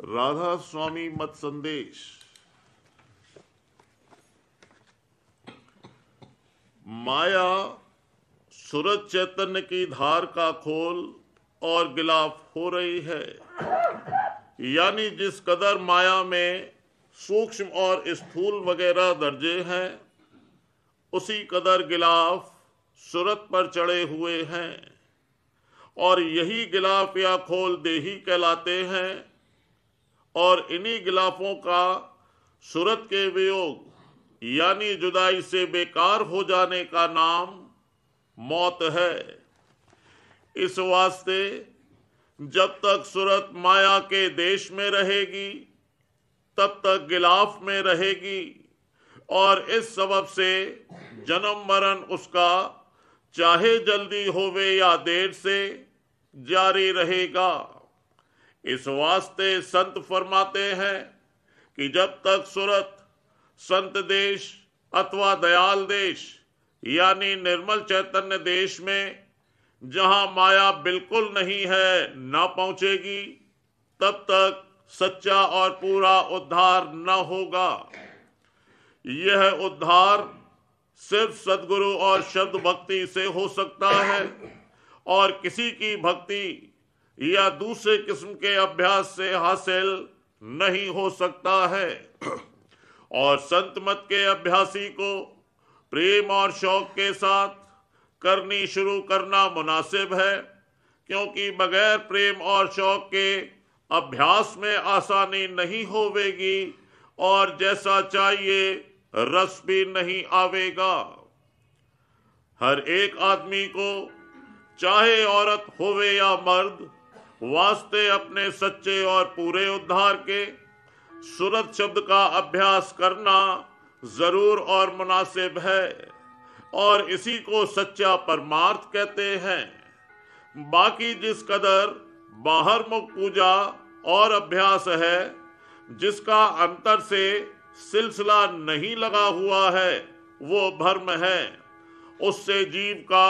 राधा स्वामी मत संदेश। माया सूरज चैतन्य की धार का खोल और गिलाफ हो रही है। यानी जिस कदर माया में सूक्ष्म और स्थूल वगैरह दर्जे हैं, उसी कदर गिलाफ सूरत पर चढ़े हुए हैं और यही गिलाफ या खोल देही कहलाते हैं। और इन्हीं गिलाफों का सूरत के वियोग यानी जुदाई से बेकार हो जाने का नाम मौत है। इस वास्ते जब तक सूरत माया के देश में रहेगी, तब तक गिलाफ में रहेगी और इस सबब से जन्म मरण उसका चाहे जल्दी होवे या देर से जारी रहेगा। इस वास्ते संत फरमाते हैं कि जब तक सूरत संत देश अथवा दयाल देश यानी निर्मल चैतन्य देश में, जहां माया बिल्कुल नहीं है, न पहुंचेगी, तब तक सच्चा और पूरा उद्धार न होगा। यह उद्धार सिर्फ सद्गुरु और शब्द भक्ति से हो सकता है और किसी की भक्ति या दूसरे किस्म के अभ्यास से हासिल नहीं हो सकता है। और संत मत के अभ्यासी को प्रेम और शौक के साथ करनी शुरू करना मुनासिब है, क्योंकि बगैर प्रेम और शौक के अभ्यास में आसानी नहीं होवेगी और जैसा चाहिए रस भी नहीं आवेगा। हर एक आदमी को, चाहे औरत होवे या मर्द, वास्ते अपने सच्चे और पूरे उद्धार के सूरत शब्द का अभ्यास करना जरूर और मुनासिब है और इसी को सच्चा परमार्थ कहते हैं। बाकी जिस कदर बाहर मुख पूजा और अभ्यास है, जिसका अंतर से सिलसिला नहीं लगा हुआ है, वो भ्रम है। उससे जीव का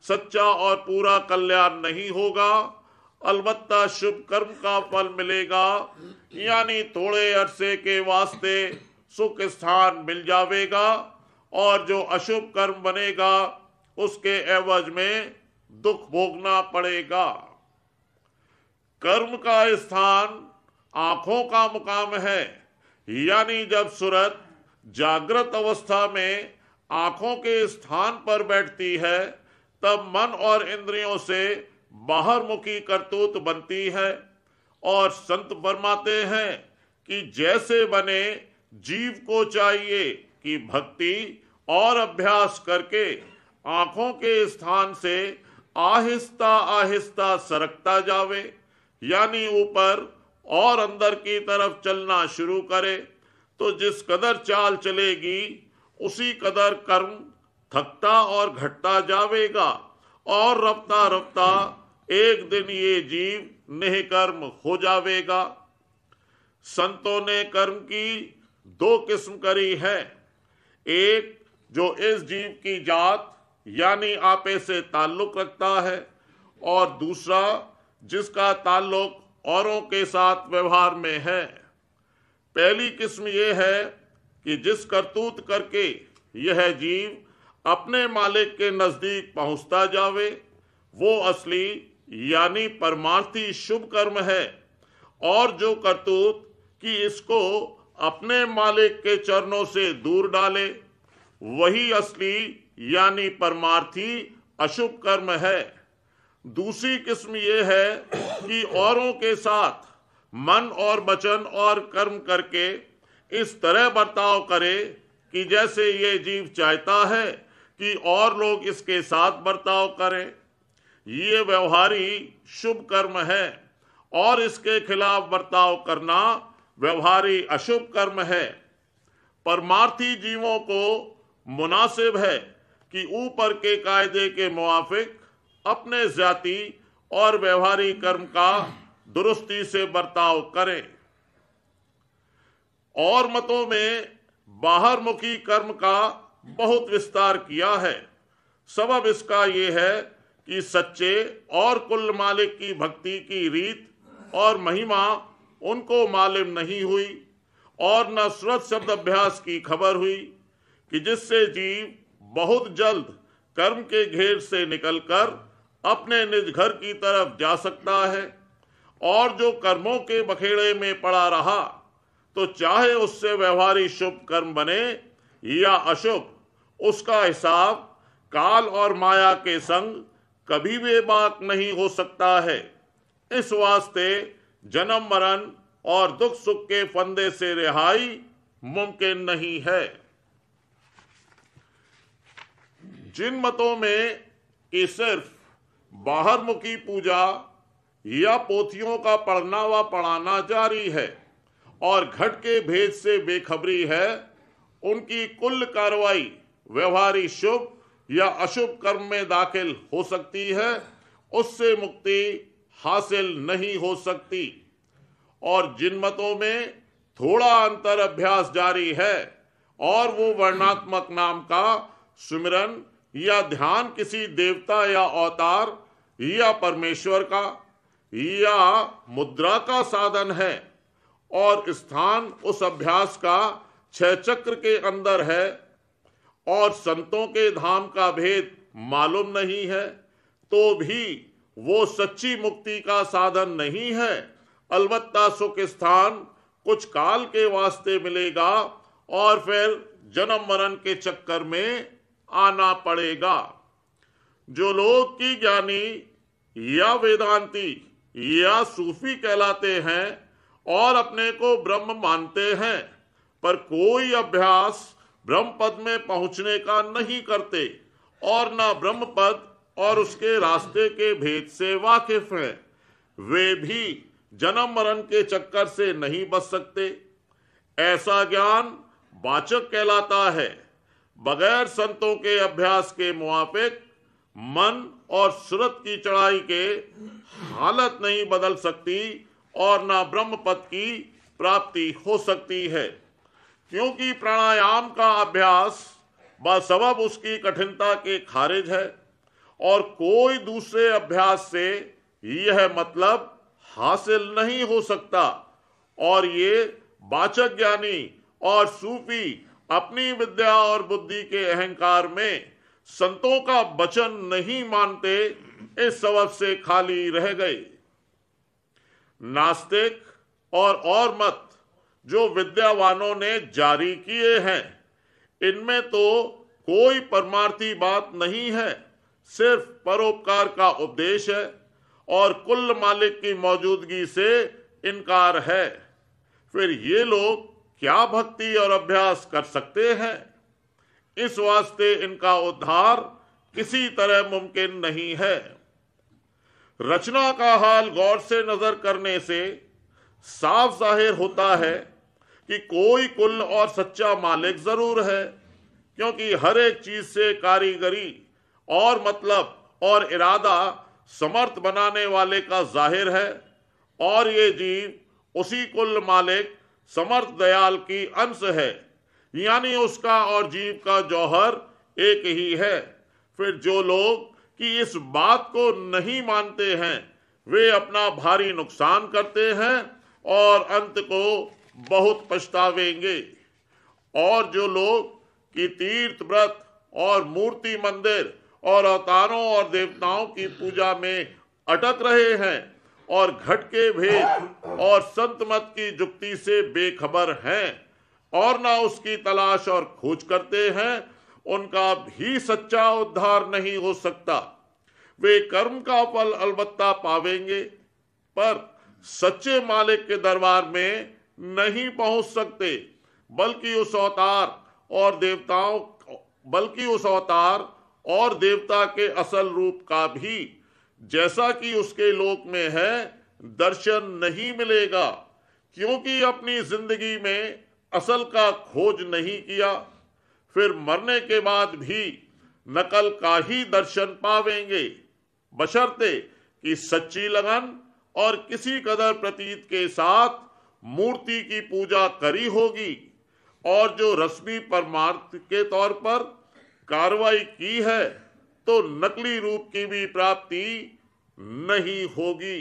सच्चा और पूरा कल्याण नहीं होगा, अलबत्ता शुभ कर्म का फल मिलेगा, यानी थोड़े अरसे के वास्ते सुख स्थान मिल जावेगा और जो अशुभ कर्म बनेगा उसके एवज में दुख भोगना पड़ेगा। कर्म का स्थान आंखों का मुकाम है, यानी जब सूरत जागृत अवस्था में आंखों के स्थान पर बैठती है, तब मन और इंद्रियों से बाहरमुखी करतूत बनती है। और संत फरमाते हैं कि जैसे बने जीव को चाहिए कि भक्ति और अभ्यास करके आंखों के स्थान से आहिस्ता आहिस्ता सरकता जावे, यानी ऊपर और अंदर की तरफ चलना शुरू करे, तो जिस कदर चाल चलेगी उसी कदर कर्म थकता और घटता जावेगा और रफ्ता रफ्ता एक दिन ये जीव निष्कर्म हो जावेगा। संतों ने कर्म की दो किस्म करी है, एक जो इस जीव की जात यानी आपे से ताल्लुक रखता है और दूसरा जिसका ताल्लुक औरों के साथ व्यवहार में है। पहली किस्म यह है कि जिस करतूत करके यह जीव अपने मालिक के नजदीक पहुंचता जावे, वो असली यानी परमार्थी शुभ कर्म है। और जो करतूत कि इसको अपने मालिक के चरणों से दूर डाले, वही असली यानी परमार्थी अशुभ कर्म है। दूसरी किस्म यह है कि औरों के साथ मन और वचन और कर्म करके इस तरह बर्ताव करे कि जैसे ये जीव चाहता है कि और लोग इसके साथ बर्ताव करें। ये व्यवहारी शुभ कर्म है और इसके खिलाफ बर्ताव करना व्यवहारी अशुभ कर्म है। परमार्थी जीवों को मुनासिब है कि ऊपर के कायदे के मुआफिक अपने जाति और व्यवहारी कर्म का दुरुस्ती से बर्ताव करें। और मतों में बाहरमुखी कर्म का बहुत विस्तार किया है। सबब इसका यह है कि सच्चे और कुल मालिक की भक्ति की रीत और महिमा उनको मालूम नहीं हुई और न श्रुत शब्द अभ्यास की खबर हुई कि जिससे जीव बहुत जल्द कर्म के घेर से निकलकर अपने निज घर की तरफ जा सकता है। और जो कर्मों के बखेड़े में पड़ा रहा तो चाहे उससे व्यवहारिक शुभ कर्म बने या अशुभ, उसका हिसाब काल और माया के संग कभी बेबाक नहीं हो सकता है। इस वास्ते जन्म मरण और दुख सुख के फंदे से रिहाई मुमकिन नहीं है। जिन मतों में कि सिर्फ बाहरमुखी पूजा या पोथियों का पढ़ना व पढ़ाना जारी है और घट के भेद से बेखबरी है, उनकी कुल कार्रवाई व्यवहारिक शुभ या अशुभ कर्म में दाखिल हो सकती है, उससे मुक्ति हासिल नहीं हो सकती। और जिन मतों में थोड़ा अंतर अभ्यास जारी है और वो वर्णात्मक नाम का सुमिरन या ध्यान किसी देवता या अवतार या परमेश्वर का या मुद्रा का साधन है और स्थान उस अभ्यास का 6 चक्र के अंदर है और संतों के धाम का भेद मालूम नहीं है, तो भी वो सच्ची मुक्ति का साधन नहीं है। अलबत्ता सुख स्थान कुछ काल के वास्ते मिलेगा और फिर जन्म मरण के चक्कर में आना पड़ेगा। जो लोग की ज्ञानी या वेदांती या सूफी कहलाते हैं और अपने को ब्रह्म मानते हैं, पर कोई अभ्यास ब्रह्म पद में पहुंचने का नहीं करते और न ब्रह्म पद और उसके रास्ते के भेद से वाकिफ हैं, वे भी जन्म मरण के चक्कर से नहीं बच सकते। ऐसा ज्ञान वाचक कहलाता है। बगैर संतों के अभ्यास के मुआफिक मन और सूरत की चढ़ाई के हालत नहीं बदल सकती और ना ब्रह्म पद की प्राप्ति हो सकती है, क्योंकि प्राणायाम का अभ्यास बसबब उसकी कठिनता के खारिज है और कोई दूसरे अभ्यास से यह मतलब हासिल नहीं हो सकता। और ये वाचक ज्ञानी और सूफी अपनी विद्या और बुद्धि के अहंकार में संतों का वचन नहीं मानते, इस सबब से खाली रह गए। नास्तिक और मत जो विद्यावानों ने जारी किए हैं, इनमें तो कोई परमार्थी बात नहीं है, सिर्फ परोपकार का उपदेश है और कुल मालिक की मौजूदगी से इनकार है। फिर ये लोग क्या भक्ति और अभ्यास कर सकते हैं? इस वास्ते इनका उद्धार किसी तरह मुमकिन नहीं है। रचना का हाल गौर से नजर करने से साफ जाहिर होता है कि कोई कुल और सच्चा मालिक जरूर है, क्योंकि हर एक चीज से कारीगरी और मतलब और इरादा समर्थ बनाने वाले का जाहिर है और ये जीव उसी कुल मालिक समर्थ दयाल की अंश है, यानी उसका और जीव का जौहर एक ही है। फिर जो लोग कि इस बात को नहीं मानते हैं, वे अपना भारी नुकसान करते हैं और अंत को बहुत पछतावेंगे। और जो लोग कि तीर्थ व्रत और मूर्ति मंदिर और अवतारों और देवताओं की पूजा में अटक रहे हैं और घट के भेद और संत मत की जुक्ति से बेखबर हैं और ना उसकी तलाश और खोज करते हैं, उनका भी सच्चा उद्धार नहीं हो सकता। वे कर्म का फल अलबत्ता पावेंगे, पर सच्चे मालिक के दरबार में नहीं पहुंच सकते, बल्कि उस अवतार और देवता के असल रूप का भी, जैसा कि उसके लोक में है, दर्शन नहीं मिलेगा, क्योंकि अपनी जिंदगी में असल का खोज नहीं किया। फिर मरने के बाद भी नकल का ही दर्शन पावेंगे, बशर्ते कि सच्ची लगन और किसी कदर प्रतीत के साथ मूर्ति की पूजा करी होगी और जो रस्मी परमार्थ के तौर पर कार्रवाई की है, तो नकली रूप की भी प्राप्ति नहीं होगी।